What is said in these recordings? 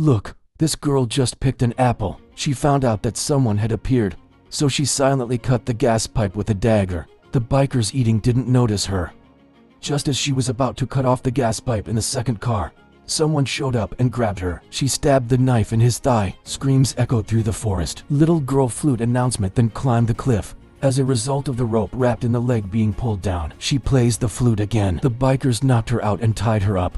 Look, this girl just picked an apple. She found out that someone had appeared, so she silently cut the gas pipe with a dagger. The bikers eating didn't notice her. Just as she was about to cut off the gas pipe in the second car, someone showed up and grabbed her. She stabbed the knife in his thigh. Screams echoed through the forest. Little girl flute announcement, then climbed the cliff. As a result of the rope wrapped in the leg being pulled down, she plays the flute again. The bikers knocked her out and tied her up.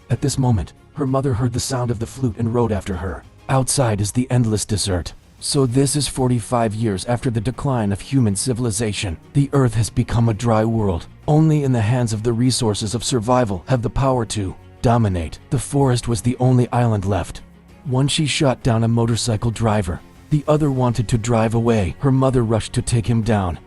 At this moment, her mother heard the sound of the flute and rode after her. Outside is the endless desert. So this is 45 years after the decline of human civilization. The earth has become a dry world. Only in the hands of the resources of survival have the power to dominate. The forest was the only island left. One, she shot down a motorcycle driver. The other wanted to drive away. Her mother rushed to take him down.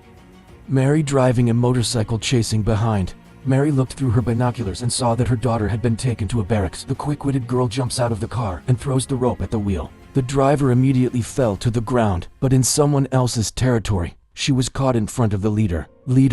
Mary driving a motorcycle chasing behind. Mary looked through her binoculars and saw that her daughter had been taken to a barracks. The quick-witted girl jumps out of the car and throws the rope at the wheel. The driver immediately fell to the ground, but in someone else's territory. She was caught in front of the leader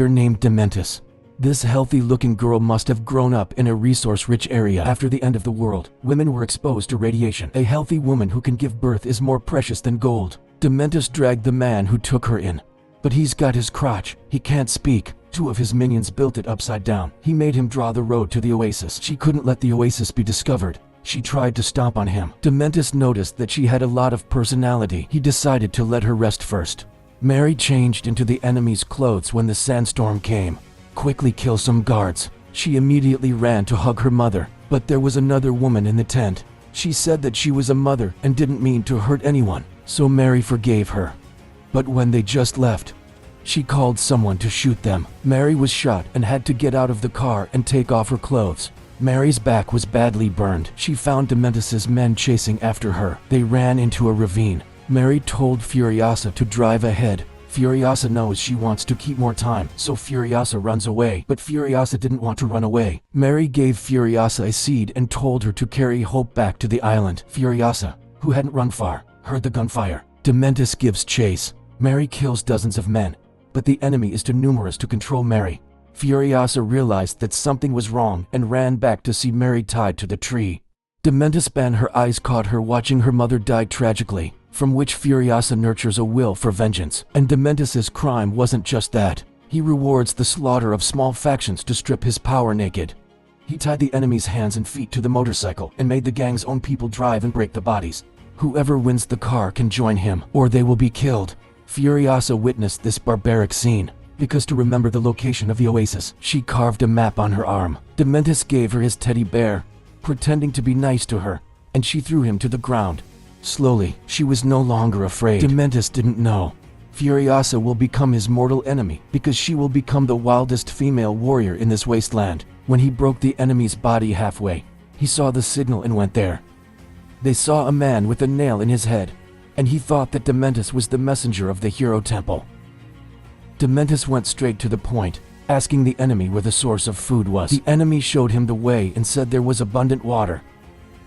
named Dementis. This healthy-looking girl must have grown up in a resource-rich area. After the end of the world, women were exposed to radiation. A healthy woman who can give birth is more precious than gold. Dementis dragged the man who took her in. But he's got his crotch. He can't speak. Two of his minions built it upside down. He made him draw the road to the oasis. She couldn't let the oasis be discovered. She tried to stomp on him. Dementis noticed that she had a lot of personality. He decided to let her rest first. Mary changed into the enemy's clothes when the sandstorm came. Quickly kill some guards. She immediately ran to hug her mother, but there was another woman in the tent. She said that she was a mother and didn't mean to hurt anyone, so Mary forgave her. But when they just left, she called someone to shoot them. Mary was shot and had to get out of the car and take off her clothes. Mary's back was badly burned. She found Dementis' men chasing after her. They ran into a ravine. Mary told Furiosa to drive ahead. Furiosa knows she wants to keep more time, so Furiosa runs away. But Furiosa didn't want to run away. Mary gave Furiosa a seed and told her to carry Hope back to the island. Furiosa, who hadn't run far, heard the gunfire. Dementis gives chase. Mary kills dozens of men, but the enemy is too numerous to control Mary. Furiosa realized that something was wrong and ran back to see Mary tied to the tree. Dementis her eyes caught her watching her mother die tragically, from which Furiosa nurtures a will for vengeance. And Dementis' crime wasn't just that. He rewards the slaughter of small factions to strip his power naked. He tied the enemy's hands and feet to the motorcycle and made the gang's own people drive and break the bodies. Whoever wins the car can join him, or they will be killed. Furiosa witnessed this barbaric scene. Because to remember the location of the oasis, she carved a map on her arm. Dementis gave her his teddy bear, pretending to be nice to her, and she threw him to the ground. Slowly, she was no longer afraid. Dementis didn't know. Furiosa will become his mortal enemy because she will become the wildest female warrior in this wasteland. When he broke the enemy's body halfway, he saw the signal and went there. They saw a man with a nail in his head, and he thought that Dementis was the messenger of the hero temple. Dementis went straight to the point, asking the enemy where the source of food was. The enemy showed him the way and said there was abundant water.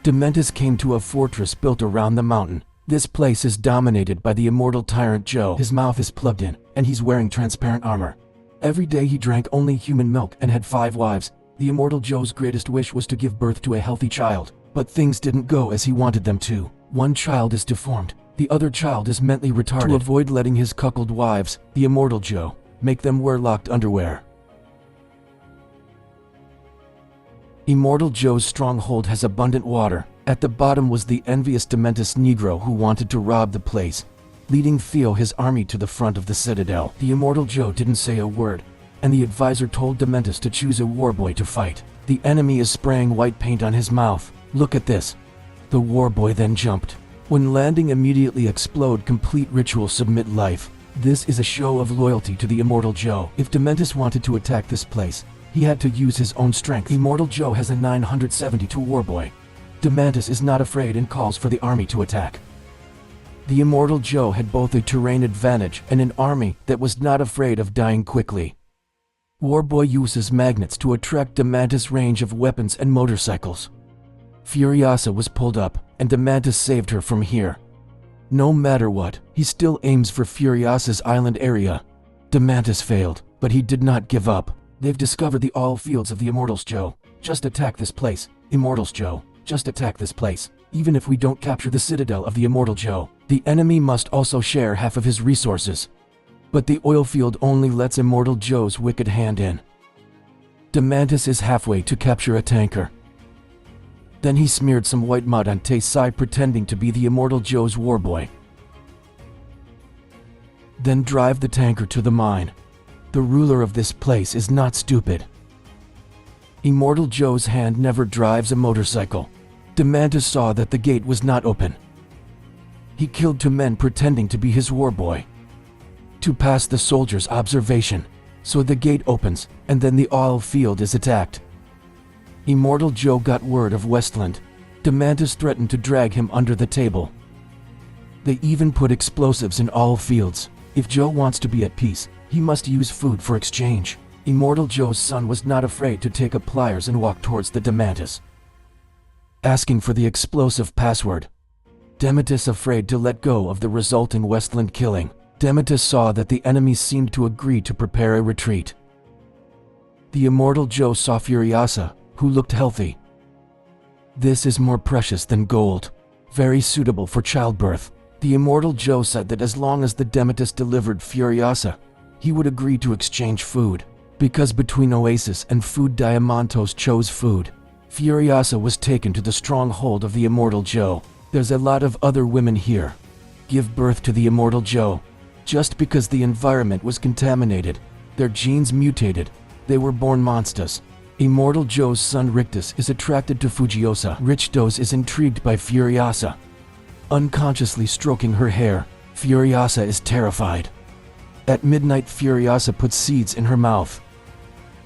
Dementis came to a fortress built around the mountain. This place is dominated by the immortal tyrant Joe. His mouth is plugged in, and he's wearing transparent armor. Every day he drank only human milk and had 5 wives. The immortal Joe's greatest wish was to give birth to a healthy child, but things didn't go as he wanted them to. One child is deformed. The other child is mentally retarded. To avoid letting his cuckold wives, the immortal Joe, make them wear locked underwear. Immortal Joe's stronghold has abundant water. At the bottom was the envious Dementis Negro who wanted to rob the place, leading Theo his army to the front of the citadel. The immortal Joe didn't say a word, and the advisor told Dementis to choose a warboy to fight. The enemy is spraying white paint on his mouth. Look at this. The warboy then jumped. When landing immediately explode complete ritual submit life. This is a show of loyalty to the immortal Joe. If Dementis wanted to attack this place, he had to use his own strength. Immortal Joe has a 972 warboy. Dementis is not afraid and calls for the army to attack. The immortal Joe had both a terrain advantage and an army that was not afraid of dying quickly. Warboy uses magnets to attract Dementis' range of weapons and motorcycles. Furiosa was pulled up, and Dementis saved her from here. No matter what, he still aims for Furiosa's island area. Dementis failed, but he did not give up. They've discovered the oil fields of the Immortals Joe. Just attack this place, Immortals Joe. Just attack this place. Even if we don't capture the citadel of the Immortal Joe, the enemy must also share half of his resources. But the oil field only lets Immortal Joe's wicked hand in. Demantis is halfway to capture a tanker. Then he smeared some white mud on Tay's side, pretending to be the Immortal Joe's warboy. Then drive the tanker to the mine. The ruler of this place is not stupid. Immortal Joe's hand never drives a motorcycle. Demantis saw that the gate was not open. He killed 2 men pretending to be his warboy to pass the soldiers' observation. So the gate opens, and then the oil field is attacked. Immortal Joe got word of Westland. Demantis threatened to drag him under the table. They even put explosives in all fields. If Joe wants to be at peace, he must use food for exchange. Immortal Joe's son was not afraid to take up pliers and walk towards the Demantis, asking for the explosive password. Demantis afraid to let go of the resulting Westland killing. Demantis saw that the enemies seemed to agree to prepare a retreat. The Immortal Joe saw Furiosa, who looked healthy. This is more precious than gold, very suitable for childbirth. The Immortal Joe said that as long as the Demantis delivered Furiosa, he would agree to exchange food. Because between Oasis and Food, Diamantos chose food. Furiosa was taken to the stronghold of the Immortal Joe. There's a lot of other women here. Give birth to the Immortal Joe. Just because the environment was contaminated, their genes mutated, they were born monsters. Immortal Joe's son Rictus is attracted to Furiosa. Rictus is intrigued by Furiosa. Unconsciously stroking her hair, Furiosa is terrified. At midnight, Furiosa puts seeds in her mouth.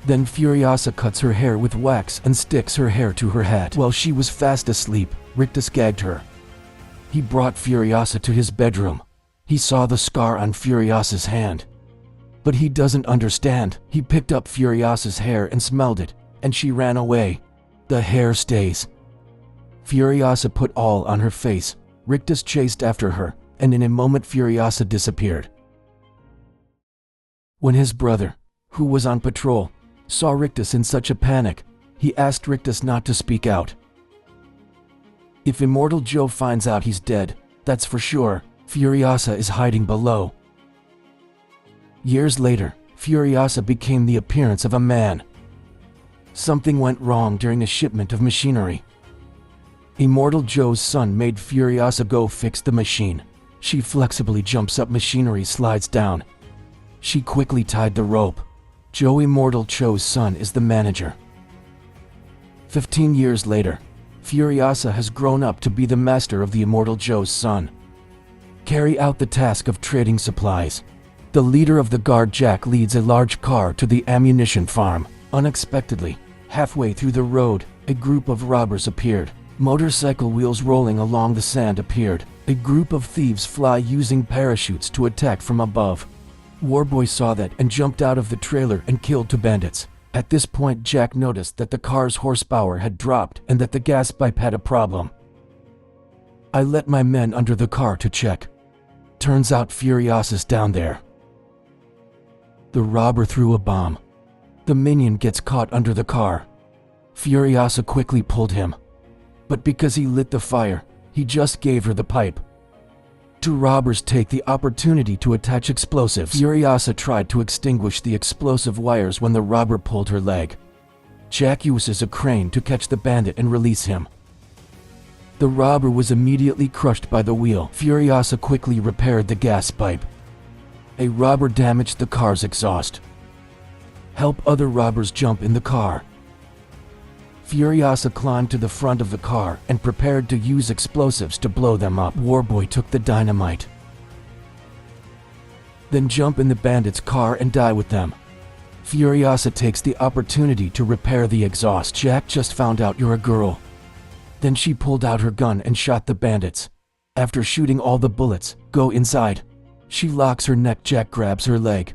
Then Furiosa cuts her hair with wax and sticks her hair to her hat. While she was fast asleep, Rictus gagged her. He brought Furiosa to his bedroom. He saw the scar on Furiosa's hand. But he doesn't understand. He picked up Furiosa's hair and smelled it, and she ran away. The hair stays. Furiosa put all on her face. Rictus chased after her, and in a moment Furiosa disappeared. When his brother, who was on patrol, saw Rictus in such a panic, he asked Rictus not to speak out. If Immortal Joe finds out he's dead, that's for sure. Furiosa is hiding below. Years later, Furiosa became the appearance of a man. Something went wrong during a shipment of machinery. Immortal Joe's son made Furiosa go fix the machine. She flexibly jumps up machinery, slides down. She quickly tied the rope. Joe, Immortal Joe's son, is the manager. 15 years later, Furiosa has grown up to be the master of the Immortal Joe's son. Carry out the task of trading supplies. The leader of the guard, Jack, leads a large car to the ammunition farm. Unexpectedly, halfway through the road, a group of robbers appeared. Motorcycle wheels rolling along the sand appeared. A group of thieves fly using parachutes to attack from above. Warboy saw that and jumped out of the trailer and killed 2 bandits. At this point, Jack noticed that the car's horsepower had dropped and that the gas pipe had a problem. I let my men under the car to check. Turns out Furiosa's down there. The robber threw a bomb. The minion gets caught under the car. Furiosa quickly pulled him. But because he lit the fire, he just gave her the pipe. 2 robbers take the opportunity to attach explosives. Furiosa tried to extinguish the explosive wires when the robber pulled her leg. Jack uses a crane to catch the bandit and release him. The robber was immediately crushed by the wheel. Furiosa quickly repaired the gas pipe. A robber damaged the car's exhaust. Help other robbers jump in the car. Furiosa climbed to the front of the car and prepared to use explosives to blow them up. Warboy took the dynamite. Then jump in the bandits' car and die with them. Furiosa takes the opportunity to repair the exhaust. Jack just found out you're a girl. Then she pulled out her gun and shot the bandits. After shooting all the bullets, go inside. She locks her neck. Jack grabs her leg.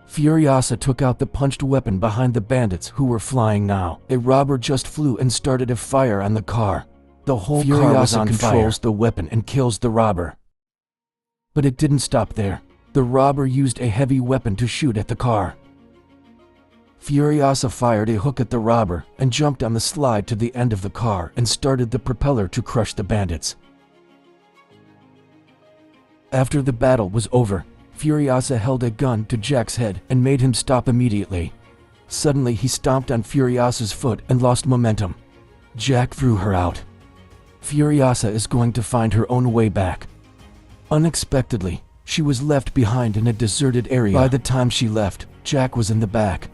Furiosa took out the punched weapon behind the bandits who were flying now. A robber just flew and started a fire on the car. The whole car was on fire. Furiosa controls the weapon and kills the robber. But it didn't stop there. The robber used a heavy weapon to shoot at the car. Furiosa fired a hook at the robber and jumped on the slide to the end of the car and started the propeller to crush the bandits. After the battle was over, Furiosa held a gun to Jack's head and made him stop immediately. Suddenly he stomped on Furiosa's foot and lost momentum. Jack threw her out. Furiosa is going to find her own way back. Unexpectedly, she was left behind in a deserted area. By the time she left, Jack was in the back.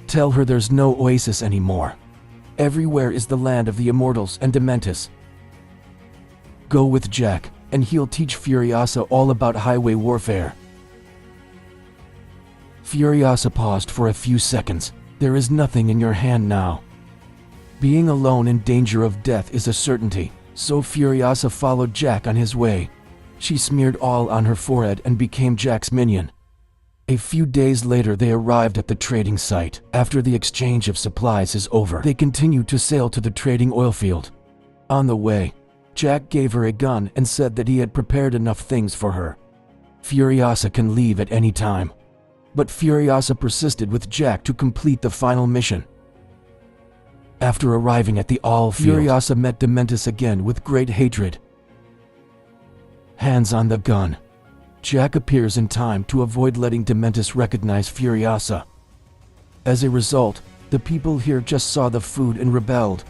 Tell her there's no oasis anymore. Everywhere is the land of the Immortals and Dementis. Go with Jack, and he'll teach Furiosa all about highway warfare. Furiosa paused for a few seconds. There is nothing in your hand now. Being alone in danger of death is a certainty, so Furiosa followed Jack on his way. She smeared oil on her forehead and became Jack's minion. A few days later they arrived at the trading site. After the exchange of supplies is over, they continue to sail to the trading oil field. On the way, Jack gave her a gun and said that he had prepared enough things for her. Furiosa can leave at any time. But Furiosa persisted with Jack to complete the final mission. After arriving at the oil field, Furiosa met Dementis again with great hatred. Hands on the gun. Jack appears in time to avoid letting Dementis recognize Furiosa. As a result, the people here just saw the food and rebelled.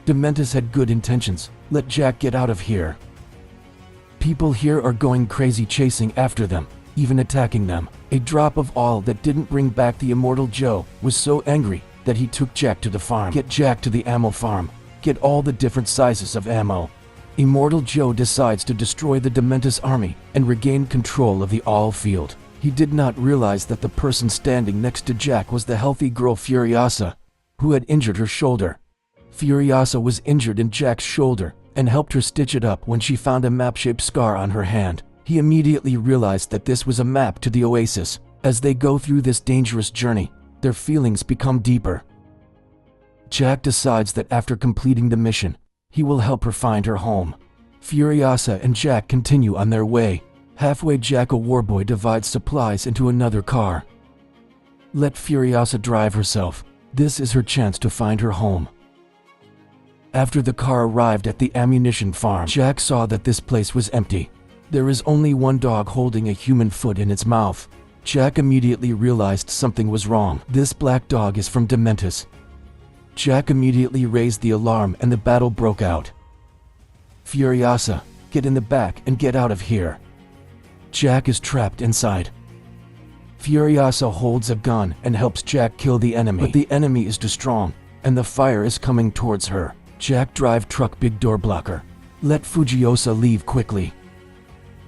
Dementis had good intentions. Let Jack get out of here. People here are going crazy chasing after them, even attacking them. A drop of oil that didn't bring back the Immortal Joe was so angry that he took Jack to the farm. Get Jack to the ammo farm. Get all the different sizes of ammo. Immortal Joe decides to destroy the Dementis army and regain control of the oil field. He did not realize that the person standing next to Jack was the healthy girl Furiosa, who had injured her shoulder. Furiosa was injured in Jack's shoulder and helped her stitch it up when she found a map-shaped scar on her hand. He immediately realized that this was a map to the oasis. As they go through this dangerous journey, their feelings become deeper. Jack decides that after completing the mission, he will help her find her home. Furiosa and Jack continue on their way. Halfway, Jack, a warboy, divides supplies into another car. Let Furiosa drive herself. This is her chance to find her home. After the car arrived at the ammunition farm, Jack saw that this place was empty. There is only one dog holding a human foot in its mouth. Jack immediately realized something was wrong. This black dog is from Dementis. Jack immediately raised the alarm and the battle broke out. Furiosa, get in the back and get out of here. Jack is trapped inside. Furiosa holds a gun and helps Jack kill the enemy. But the enemy is too strong, and the fire is coming towards her. Jack drive truck big door blocker. Let Furiosa leave quickly.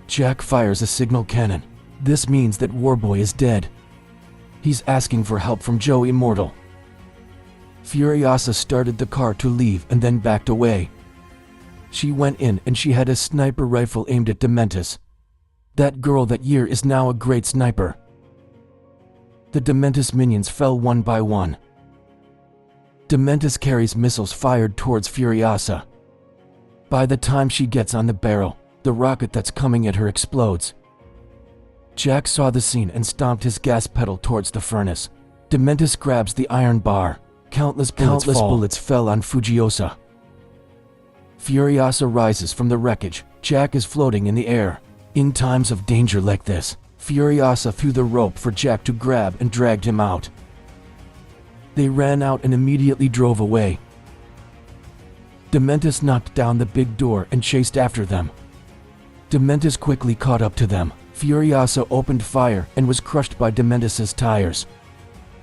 Jack fires a signal cannon. This means that Warboy is dead. He's asking for help from Joe Immortal. Furiosa started the car to leave and then backed away. She went in and she had a sniper rifle aimed at Dementis. That girl that year is now a great sniper. The Dementis minions fell one by one. Dementis carries missiles fired towards Furiosa. By the time she gets on the barrel, the rocket that's coming at her explodes. Jack saw the scene and stomped his gas pedal towards the furnace. Dementis grabs the iron bar. Countless bullets fell on Furiosa. Furiosa rises from the wreckage. Jack is floating in the air. In times of danger like this, Furiosa threw the rope for Jack to grab and dragged him out. They ran out and immediately drove away. Dementis knocked down the big door and chased after them. Dementis quickly caught up to them. Furiosa opened fire and was crushed by Dementis' tires.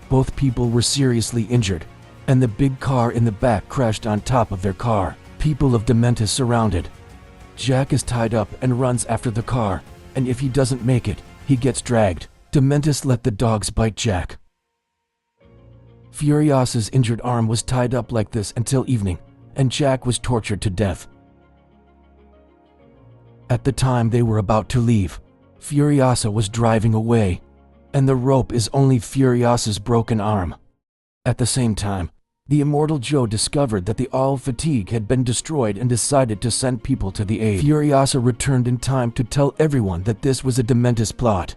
Both people were seriously injured, and the big car in the back crashed on top of their car. People of Dementis surrounded. Jack is tied up and runs after the car, and if he doesn't make it, he gets dragged. Dementis let the dogs bite Jack. Furiosa's injured arm was tied up like this until evening, and Jack was tortured to death. At the time they were about to leave, Furiosa was driving away, and the rope is only Furiosa's broken arm. At the same time, the Immortal Joe discovered that the all fatigue had been destroyed and decided to send people to the aid. Furiosa returned in time to tell everyone that this was a Dementis plot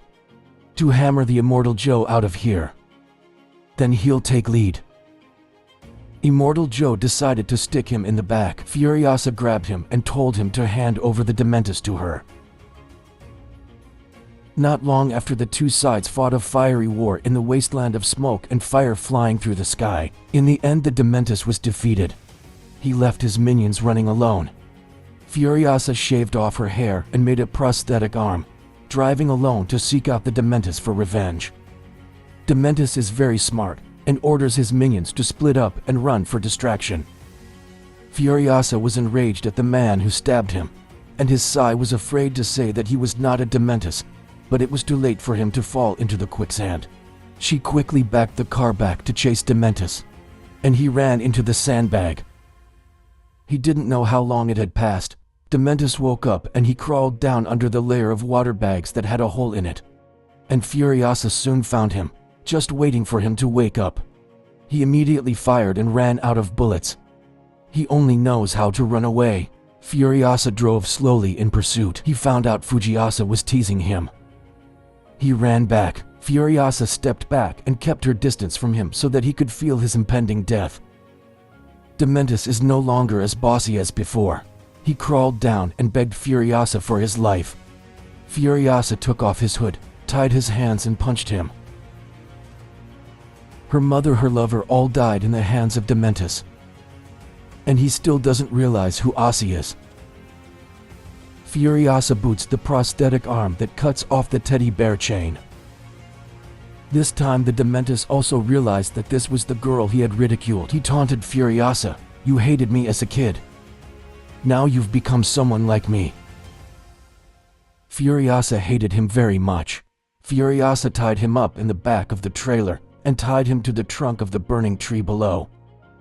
to hammer the Immortal Joe out of here. Then he'll take lead. Immortal Joe decided to stick him in the back. Furiosa grabbed him and told him to hand over the Dementus to her. Not long after, the two sides fought a fiery war in the wasteland of smoke and fire flying through the sky. In the end, the Dementus was defeated. He left his minions running alone. Furiosa shaved off her hair and made a prosthetic arm, driving alone to seek out the Dementus for revenge. Dementus is very smart and orders his minions to split up and run for distraction. Furiosa was enraged at the man who stabbed him, and his Sai was afraid to say that he was not a Dementus, but it was too late for him to fall into the quicksand. She quickly backed the car back to chase Dementus, and he ran into the sandbag. He didn't know how long it had passed. Dementus woke up and he crawled down under the layer of water bags that had a hole in it. And Furiosa soon found him, just waiting for him to wake up. He immediately fired and ran out of bullets. He only knows how to run away. Furiosa drove slowly in pursuit. He found out Fujiosa was teasing him. He ran back. Furiosa stepped back and kept her distance from him so that he could feel his impending death. Dementus is no longer as bossy as before. He crawled down and begged Furiosa for his life. Furiosa took off his hood, tied his hands and punched him. Her mother, her lover, all died in the hands of Dementus. And he still doesn't realize who Aussie is. Furiosa boots the prosthetic arm that cuts off the teddy bear chain. This time the Dementus also realized that this was the girl he had ridiculed. He taunted Furiosa, "You hated me as a kid. Now you've become someone like me." Furiosa hated him very much. Furiosa tied him up in the back of the trailer and tied him to the trunk of the burning tree below.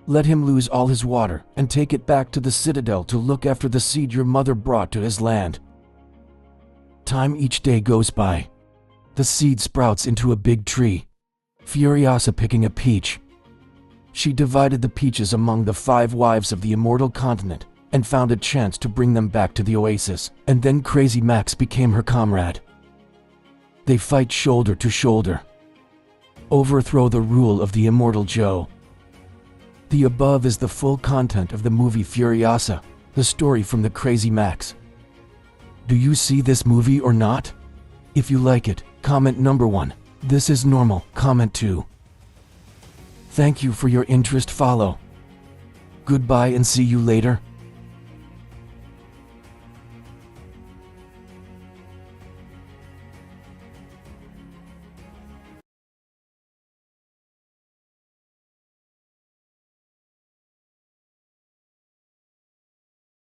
Let him lose all his water and take it back to the citadel to look after the seed your mother brought to his land. Time each day goes by. The seed sprouts into a big tree. Furiosa picking a peach. She divided the peaches among the 5 wives of the immortal continent and found a chance to bring them back to the oasis. And then Crazy Max became her comrade. They fight shoulder to shoulder. Overthrow the rule of the immortal Joe. The above is the full content of the movie Furiosa, the story from the Crazy Max. Do you see this movie or not? If you like it, comment number 1. This is normal, comment 2. Thank you for your interest. Follow. Goodbye and see you later.